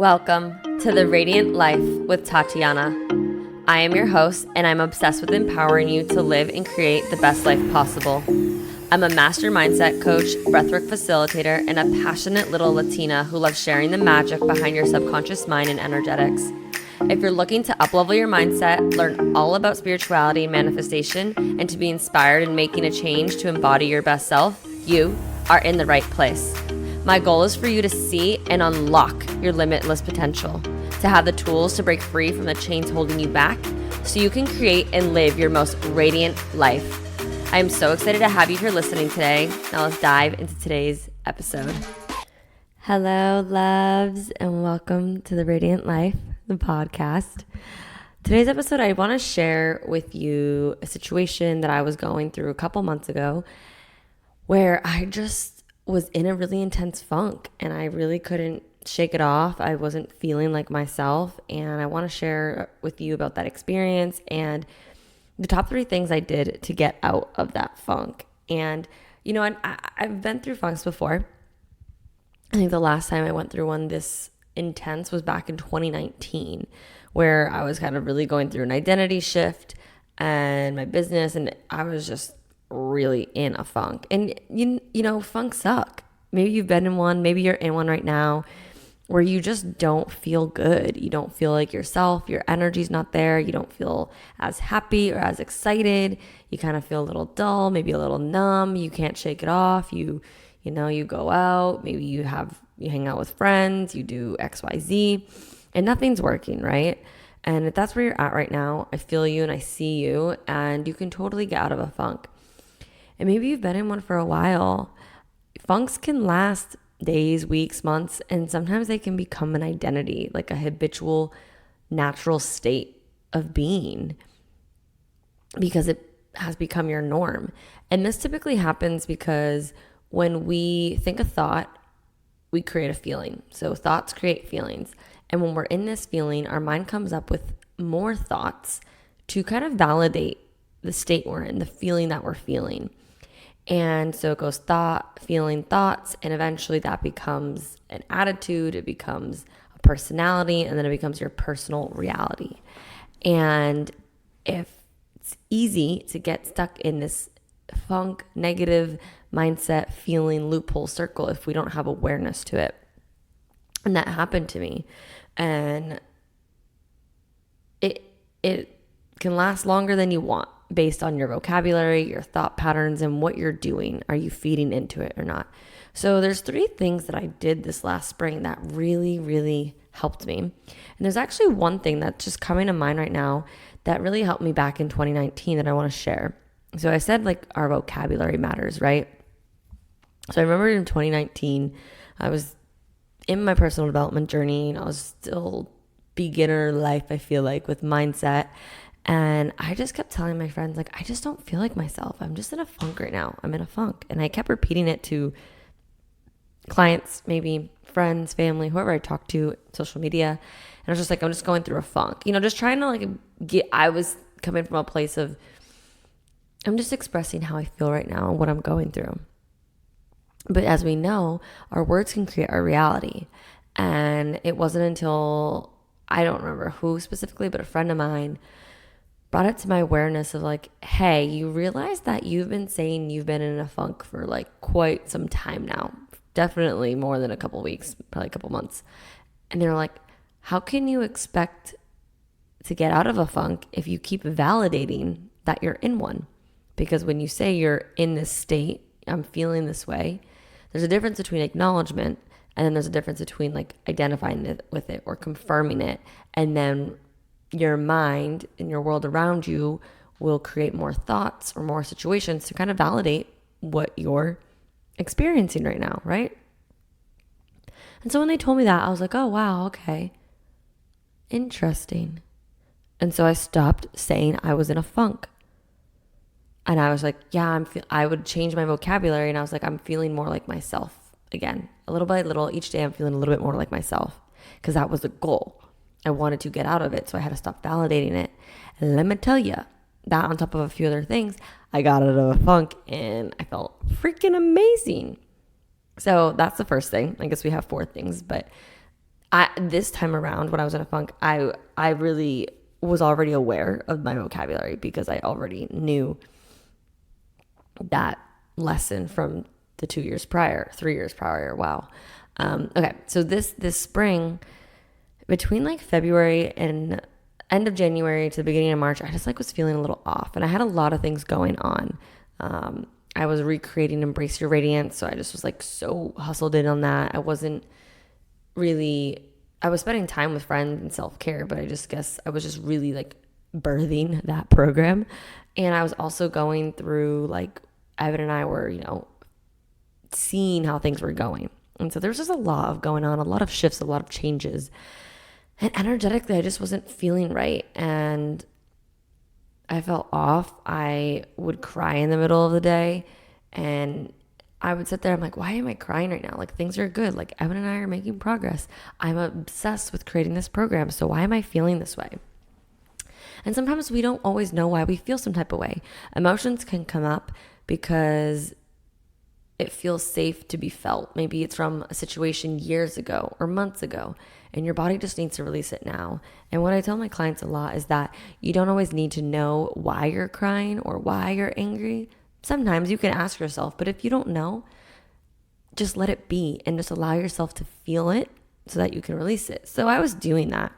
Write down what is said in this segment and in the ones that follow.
Welcome to the Radiant Life with Tatiana. I am your host, and I'm obsessed with empowering you to live and create the best life possible. I'm a master mindset coach, breathwork facilitator, and a passionate little Latina who loves sharing the magic behind your subconscious mind and energetics. If you're looking to uplevel your mindset, learn all about spirituality and manifestation, and to be inspired in making a change to embody your best self, you are in the right place. My goal is for you to see and unlock your limitless potential, to have the tools to break free from the chains holding you back so you can create and live your most radiant life. I am so excited to have you here listening today. Now let's dive into today's episode. Hello, loves, and welcome to the Radiant Life, the podcast. Today's episode, I want to share with you a situation that I was going through a couple months ago where I just was in a really intense funk and I really couldn't shake it off. I wasn't feeling like myself, and I want to share with you about that experience and the top 3 things I did to get out of that funk. And you know, I've been through funks before. I think the last time I went through one this intense was back in 2019, where I was kind of really going through an identity shift and my business, and I was just really in a funk. And you know, funks suck. Maybe you've been in one, maybe you're in one right now where you just don't feel good. You don't feel like yourself. Your energy's not there. You don't feel as happy or as excited. You kind of feel a little dull, maybe a little numb. You can't shake it off. You go out, maybe you hang out with friends, you do XYZ, and nothing's working, right? And if that's where you're at right now, I feel you and I see you, and you can totally get out of a funk. And maybe you've been in one for a while. Funks can last days, weeks, months, and sometimes they can become an identity, like a habitual, natural state of being, because it has become your norm. And this typically happens because when we think a thought, we create a feeling. So thoughts create feelings. And when we're in this feeling, our mind comes up with more thoughts to kind of validate the state we're in, the feeling that we're feeling. And so it goes thought, feeling, thoughts, and eventually that becomes an attitude, it becomes a personality, and then it becomes your personal reality. And if it's easy to get stuck in this funk, negative mindset, feeling, loophole, circle if we don't have awareness to it. And that happened to me. And it can last longer than you want, based on your vocabulary, your thought patterns, and what you're doing. Are you feeding into it or not? So there's 3 things that I did this last spring that really, really helped me. And there's actually one thing that's just coming to mind right now that really helped me back in 2019 that I want to share. So I said, like, our vocabulary matters, right? So I remember in 2019, I was in my personal development journey, and I was still beginner life, I feel like, with mindset. And I just kept telling my friends, like, I just don't feel like myself. I'm just in a funk right now. I'm in a funk. And I kept repeating it to clients, maybe friends, family, whoever I talked to, social media. And I was just like, I'm just going through a funk, just trying to I was coming from a place of, I'm just expressing how I feel right now and what I'm going through. But as we know, our words can create our reality. And it wasn't until, I don't remember who specifically, but a friend of mine brought it to my awareness of like, hey, you realize that you've been saying you've been in a funk for like quite some time now, definitely more than a couple weeks, probably a couple months. And they're like, how can you expect to get out of a funk if you keep validating that you're in one? Because when you say you're in this state, I'm feeling this way, there's a difference between acknowledgement and then there's a difference between like identifying it with it or confirming it, and then your mind and your world around you will create more thoughts or more situations to kind of validate what you're experiencing right now, right? And so when they told me that, I was like, oh, wow, okay. Interesting. And so I stopped saying I was in a funk. And I was like, yeah, I would change my vocabulary, and I was like, I'm feeling more like myself again. A little by little, each day I'm feeling a little bit more like myself, because that was the goal. I wanted to get out of it, so I had to stop validating it. And let me tell you, that on top of a few other things, I got out of a funk and I felt freaking amazing. So that's the first thing. I guess we have 4 things, but This time around when I was in a funk, I really was already aware of my vocabulary because I already knew that lesson from the 3 years prior. Wow. Okay. So this spring, between like February and end of January to the beginning of March, I just like was feeling a little off, and I had a lot of things going on. I was recreating Embrace Your Radiance, so I just was like so hustled in on that. I was spending time with friends and self-care, but I just guess I was just really like birthing that program. And I was also going through, like, Evan and I were, seeing how things were going. And so there was just a lot of going on, a lot of shifts, a lot of changes. And energetically, I just wasn't feeling right. And I felt off. I would cry in the middle of the day, and I would sit there. I'm like, why am I crying right now? Like, things are good. Like, Evan and I are making progress. I'm obsessed with creating this program. So why am I feeling this way? And sometimes we don't always know why we feel some type of way. Emotions can come up because it feels safe to be felt. Maybe it's from a situation years ago or months ago, and your body just needs to release it now. And what I tell my clients a lot is that you don't always need to know why you're crying or why you're angry. Sometimes you can ask yourself, but if you don't know, just let it be and just allow yourself to feel it so that you can release it. So I was doing that,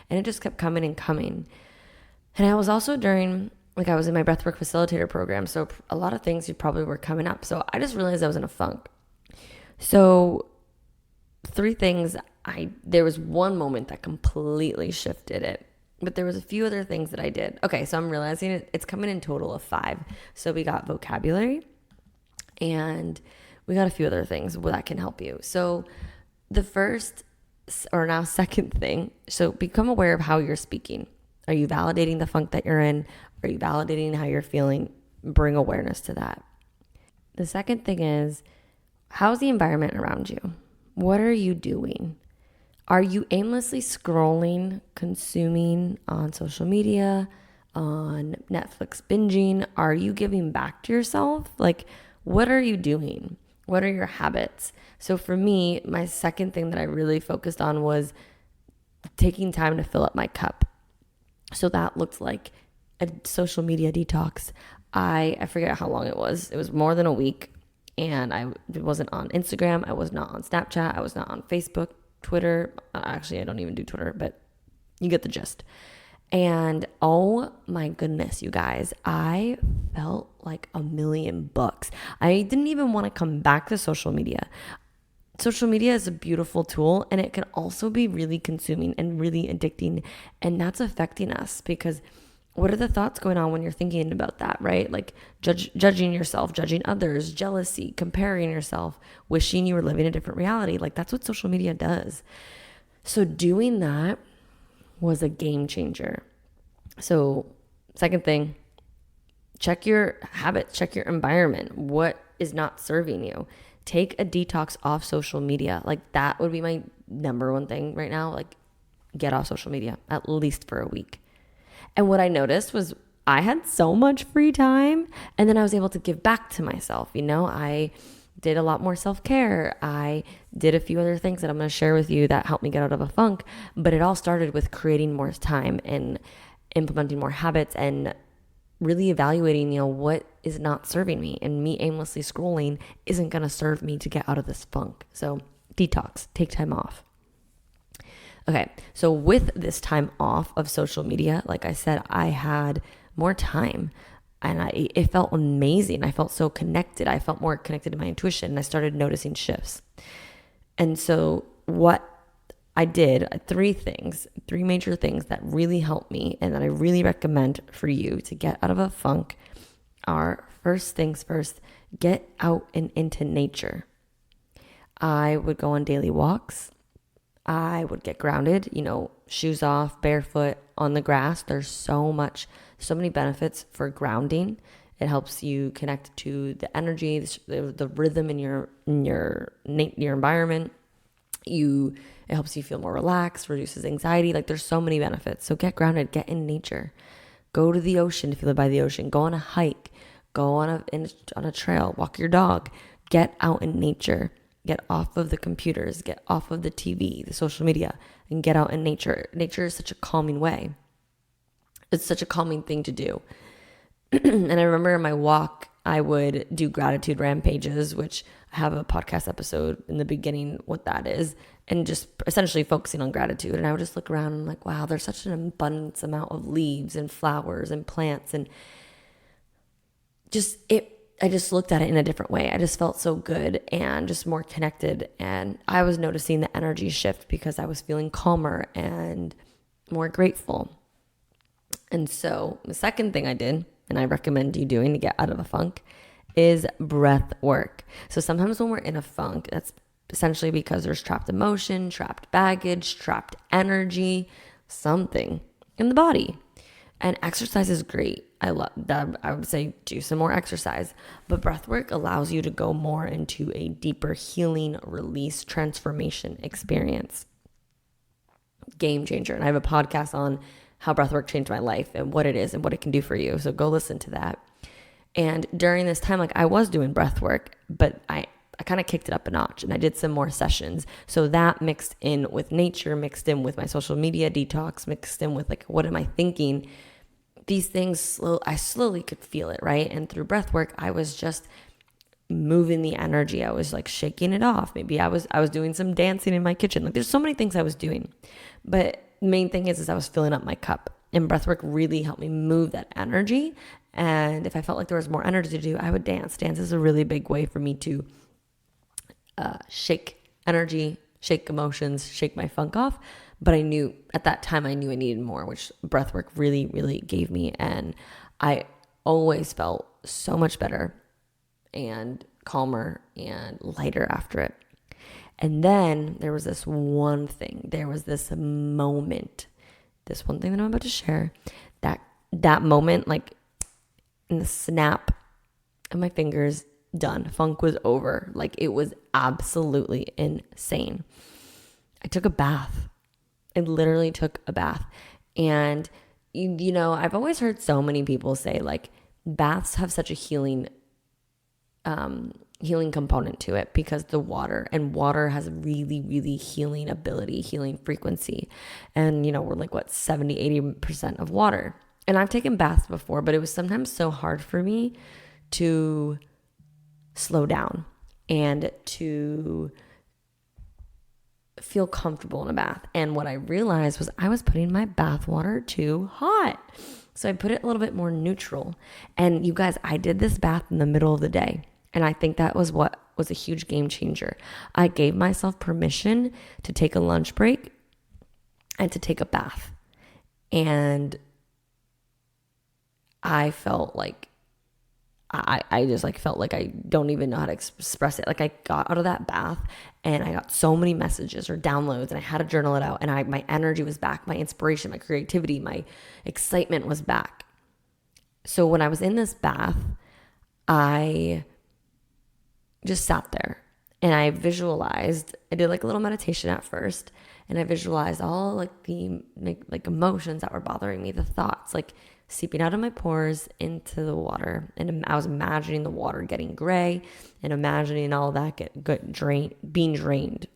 and it just kept coming and coming. And I was also I was in my breathwork facilitator program, so a lot of things probably were coming up. So I just realized I was in a funk. So 3 things, there was one moment that completely shifted it, but there was a few other things that I did. Okay, so I'm realizing it's coming in total of 5. So we got vocabulary, and we got a few other things that can help you. So the first, or now second thing, so become aware of how you're speaking. Are you validating the funk that you're in? Are you validating how you're feeling? Bring awareness to that. The second thing is, how's the environment around you? What are you doing? Are you aimlessly scrolling, consuming on social media, on Netflix binging? Are you giving back to yourself? Like, what are you doing? What are your habits? So for me, my second thing that I really focused on was taking time to fill up my cup. So that looked like a social media detox. I forget how long it was. It was more than a week. And I wasn't on Instagram. I was not on Snapchat. I was not on Facebook, Twitter. Actually, I don't even do Twitter, but you get the gist. And oh my goodness, you guys, I felt like $1,000,000. I didn't even want to come back to social media. Social media is a beautiful tool, and it can also be really consuming and really addicting. And that's affecting us, because what are the thoughts going on when you're thinking about that, right? Like judging yourself, judging others, jealousy, comparing yourself, wishing you were living a different reality. Like, that's what social media does. So doing that was a game changer. So second thing, check your habits, check your environment. What is not serving you? Take a detox off social media. Like, that would be my number one thing right now. Like, get off social media, at least for a week. And what I noticed was I had so much free time, and then I was able to give back to myself. I did a lot more self-care. I did a few other things that I'm going to share with you that helped me get out of a funk. But it all started with creating more time and implementing more habits and really evaluating, what is not serving me, and me aimlessly scrolling isn't going to serve me to get out of this funk. So detox, take time off. Okay, so with this time off of social media, like I said, I had more time, and it felt amazing. I felt so connected. I felt more connected to my intuition, and I started noticing shifts. And so what I did, 3 major things that really helped me and that I really recommend for you to get out of a funk are, first things first, get out and into nature. I would go on daily walks. I would get grounded, shoes off, barefoot on the grass. There's so many benefits for grounding. It helps you connect to the energy, the rhythm in your environment. It helps you feel more relaxed, reduces anxiety. Like, there's so many benefits. So get grounded, get in nature. Go to the ocean if you live by the ocean. Go on a hike. Go on a trail. Walk your dog. Get out in nature. get off of the computers, get off of the TV, the social media, and get out in nature. Nature is such a calming way. It's such a calming thing to do. And I remember in my walk, I would do gratitude rampages, which I have a podcast episode in the beginning, what that is, and just essentially focusing on gratitude. And I would just look around and I'm like, wow, there's such an abundance amount of leaves and flowers and plants, and I just looked at it in a different way. I just felt so good and just more connected. And I was noticing the energy shift because I was feeling calmer and more grateful. And so the second thing I did, and I recommend you doing to get out of a funk, is breath work. So sometimes when we're in a funk, that's essentially because there's trapped emotion, trapped baggage, trapped energy, something in the body. And exercise is great. I love that. I would say do some more exercise, but breath work allows you to go more into a deeper healing, release, transformation experience. Game changer. And I have a podcast on how breathwork changed my life and what it is and what it can do for you. So go listen to that. And during this time, like I was doing breathwork, but I kind of kicked it up a notch and I did some more sessions. So that mixed in with nature, mixed in with my social media detox, mixed in with like, what am I thinking? These things, I slowly could feel it, right? And through breathwork, I was just moving the energy. I was like shaking it off. Maybe I was doing some dancing in my kitchen. Like there's so many things I was doing, but the main thing is I was filling up my cup, and breathwork really helped me move that energy. And if I felt like there was more energy to do, I would dance. Dance is a really big way for me to shake energy, shake emotions, shake my funk off. But I knew at that time, I needed more, which breathwork really, really gave me. And I always felt so much better and calmer and lighter after it. And then there was this one thing, there was this moment, this one thing that I'm about to share, that moment, like in the snap of my fingers, done. Funk was over. Like it was absolutely insane. I took a bath. I literally took a bath. And, you know, I've always heard so many people say like baths have such a healing component to it because the water has really, really healing ability, healing frequency. And, you know, we're like, 70-80% of water. And I've taken baths before, but it was sometimes so hard for me to slow down and to feel comfortable in a bath. And what I realized was I was putting my bath water too hot. So I put it a little bit more neutral. And you guys, I did this bath in the middle of the day. And I think that was what was a huge game changer. I gave myself permission to take a lunch break and to take a bath. And I felt like I just like felt like I don't even know how to express it. Like I got out of that bath and I got so many messages or downloads and I had to journal it out, and my energy was back, my inspiration, my creativity, my excitement was back. So when I was in this bath, I just sat there and I visualized. I did like a little meditation at first, and I visualized all like the like emotions that were bothering me, the thoughts like seeping out of my pores into the water. And I was imagining the water getting gray and imagining all that being drained,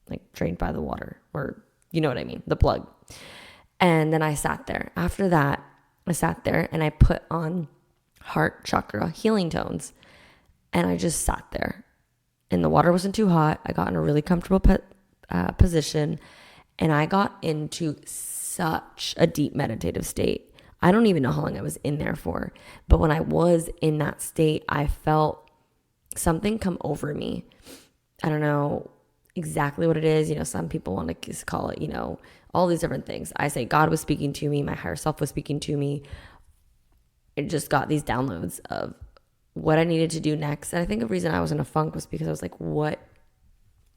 like drained by the water, or you know what I mean, the plug. And then I sat there. After that, I sat there and I put on heart chakra healing tones, and I just sat there. And the water wasn't too hot. I got in a really comfortable position, and I got into such a deep meditative state. I don't even know how long I was in there for, but when I was in that state, I felt something come over me. I don't know exactly what it is. You know, some people want to just call it, you know, all these different things. I say God was speaking to me. My higher self was speaking to me. It just got these downloads of what I needed to do next. And I think the reason I was in a funk was because I was like, what,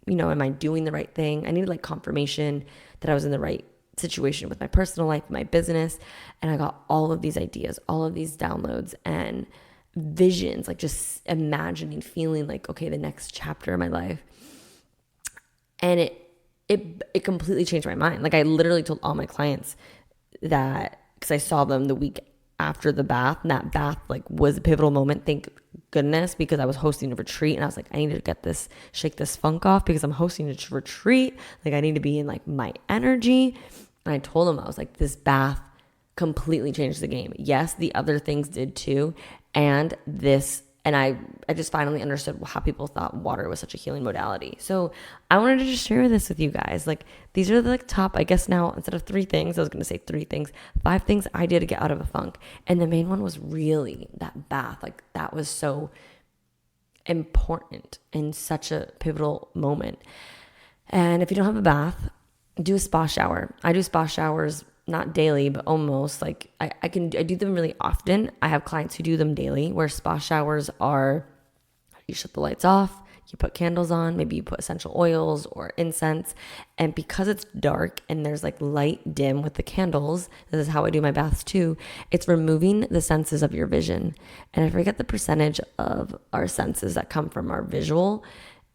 you know, am I doing the right thing? I needed like confirmation that I was in the right situation with my personal life, my business. And I got all of these ideas, all of these downloads and visions, like just imagining, feeling like, okay, the next chapter of my life. And it completely changed my mind. Like I literally told all my clients that, because I saw them the week after the bath, and that bath like was a pivotal moment. Thank goodness, because I was hosting a retreat and I was like, I need to shake this funk off because I'm hosting a retreat. Like, I need to be in like my energy. And I told him, I was like, this bath completely changed the game. Yes, the other things did too. And I just finally understood how people thought water was such a healing modality. So I wanted to just share this with you guys. Like, these are the top, I guess now, instead of 3 things, I was going to say 3 things, 5 things I did to get out of a funk. And the main one was really that bath. Like, that was so important and such a pivotal moment. And if you don't have a bath, do a spa shower. I do spa showers not daily, but almost. Like, I do them really often. I have clients who do them daily, where spa showers are, you shut the lights off, you put candles on, maybe you put essential oils or incense. And because it's dark and there's like light dim with the candles, this is how I do my baths too, it's removing the senses of your vision. And I forget the percentage of our senses that come from our visual.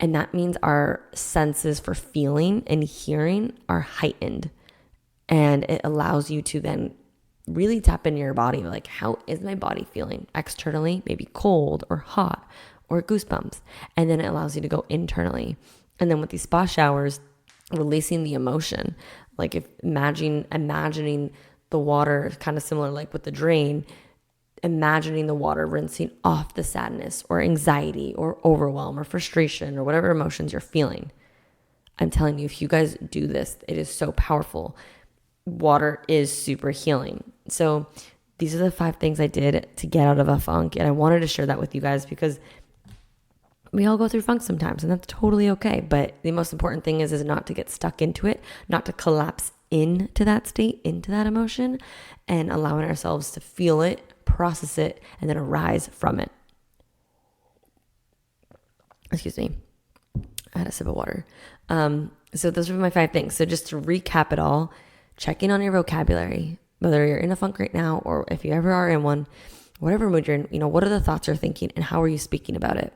And that means our senses for feeling and hearing are heightened. And it allows you to then really tap into your body. Like, how is my body feeling externally? Maybe cold or hot or goosebumps. And then it allows you to go internally. And then with these spa showers, releasing the emotion. Like, if imagining the water, kind of similar like with the drain, imagining the water rinsing off the sadness or anxiety or overwhelm or frustration or whatever emotions you're feeling. I'm telling you, if you guys do this, it is so powerful. Water is super healing. So these are the 5 things I did to get out of a funk. And I wanted to share that with you guys because we all go through funk sometimes, and that's totally okay. But the most important thing is not to get stuck into it, not to collapse into that state, into that emotion, and allowing ourselves to feel it, process it, and then arise from it. Excuse me. I had a sip of water. So those are my 5 things. So just to recap it all, check in on your vocabulary, whether you're in a funk right now or if you ever are in one, whatever mood you're in, what are the thoughts you're thinking and how are you speaking about it?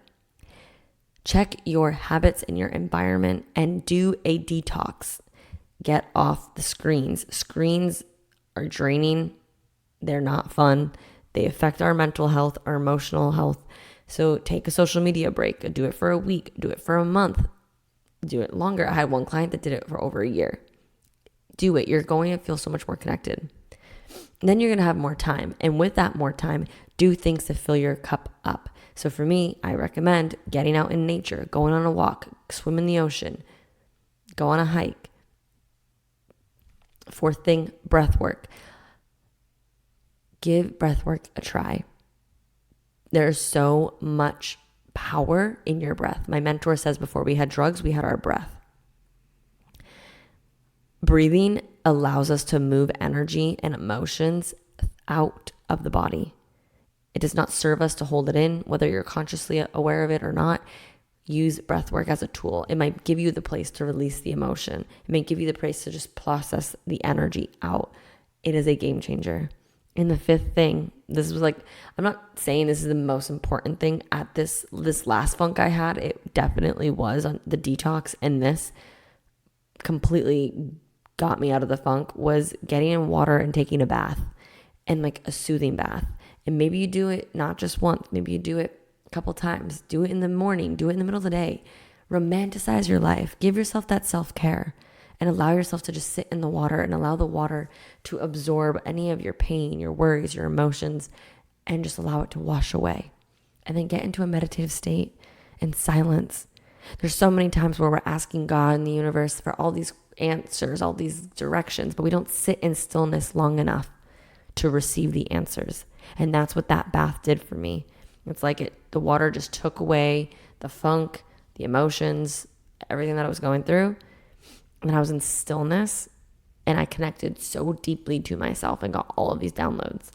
Check your habits and your environment and do a detox. Get off the screens. Screens are draining. They're not fun. They affect our mental health, our emotional health. So take a social media break. Do it for a week. Do it for a month. Do it longer. I had one client that did it for over a year. Do it. You're going to feel so much more connected. And then you're going to have more time. And with that more time, do things to fill your cup up. So for me, I recommend getting out in nature, going on a walk, swim in the ocean, go on a hike. 4th thing, breath work. Give breath work a try. There's so much power in your breath. My mentor says before we had drugs, we had our breath. Breathing allows us to move energy and emotions out of the body. It does not serve us to hold it in, whether you're consciously aware of it or not. Use breath work as a tool. It might give you the place to release the emotion. It might give you the place to just process the energy out. It is a game changer. And the 5th thing, this was like, I'm not saying this is the most important thing at this last funk I had. It definitely was on the detox, and this completely got me out of the funk, was getting in water and taking a bath, and like a soothing bath. And maybe you do it not just once, maybe you do it a couple times. Do it in the morning, do it in the middle of the day. Romanticize your life. Give yourself that self-care and allow yourself to just sit in the water and allow the water to absorb any of your pain, your worries, your emotions, and just allow it to wash away. And then get into a meditative state and silence. There's so many times where we're asking God and the universe for all these answers, all these directions, but we don't sit in stillness long enough to receive the answers. And that's what that bath did for me. It's like the water just took away the funk, the emotions, everything that I was going through. And I was in stillness, and I connected so deeply to myself and got all of these downloads.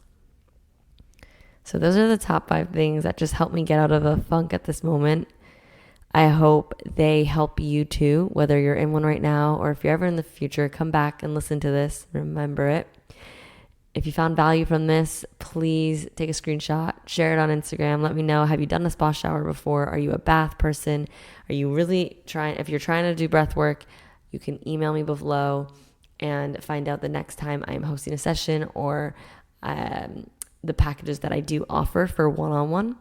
So those are the top 5 things that just helped me get out of a funk at this moment. I hope they help you too, whether you're in one right now or if you're ever in the future, come back and listen to this. Remember it. If you found value from this, please take a screenshot, share it on Instagram. Let me know, have you done a spa shower before? Are you a bath person? Are you really trying? If you're trying to do breath work, you can email me below and find out the next time I'm hosting a session or the packages that I do offer for one-on-one.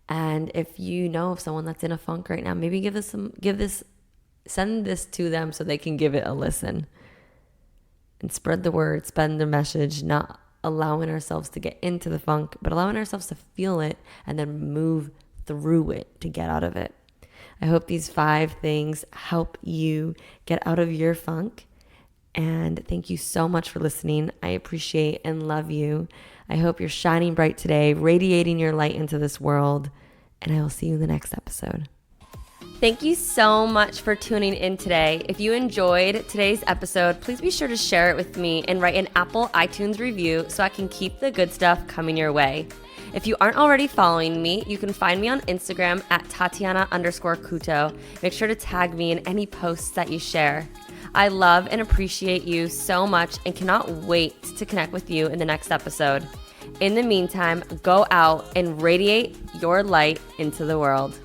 And if you know of someone that's in a funk right now, maybe send this to them so they can give it a listen. And spread the word, spread the message, not allowing ourselves to get into the funk, but allowing ourselves to feel it and then move through it to get out of it. I hope these 5 things help you get out of your funk. And thank you so much for listening. I appreciate and love you. I hope you're shining bright today, radiating your light into this world. And I will see you in the next episode. Thank you so much for tuning in today. If you enjoyed today's episode, please be sure to share it with me and write an Apple iTunes review so I can keep the good stuff coming your way. If you aren't already following me, you can find me on Instagram at Tatiana_Kuto. Make sure to tag me in any posts that you share. I love and appreciate you so much and cannot wait to connect with you in the next episode. In the meantime, go out and radiate your light into the world.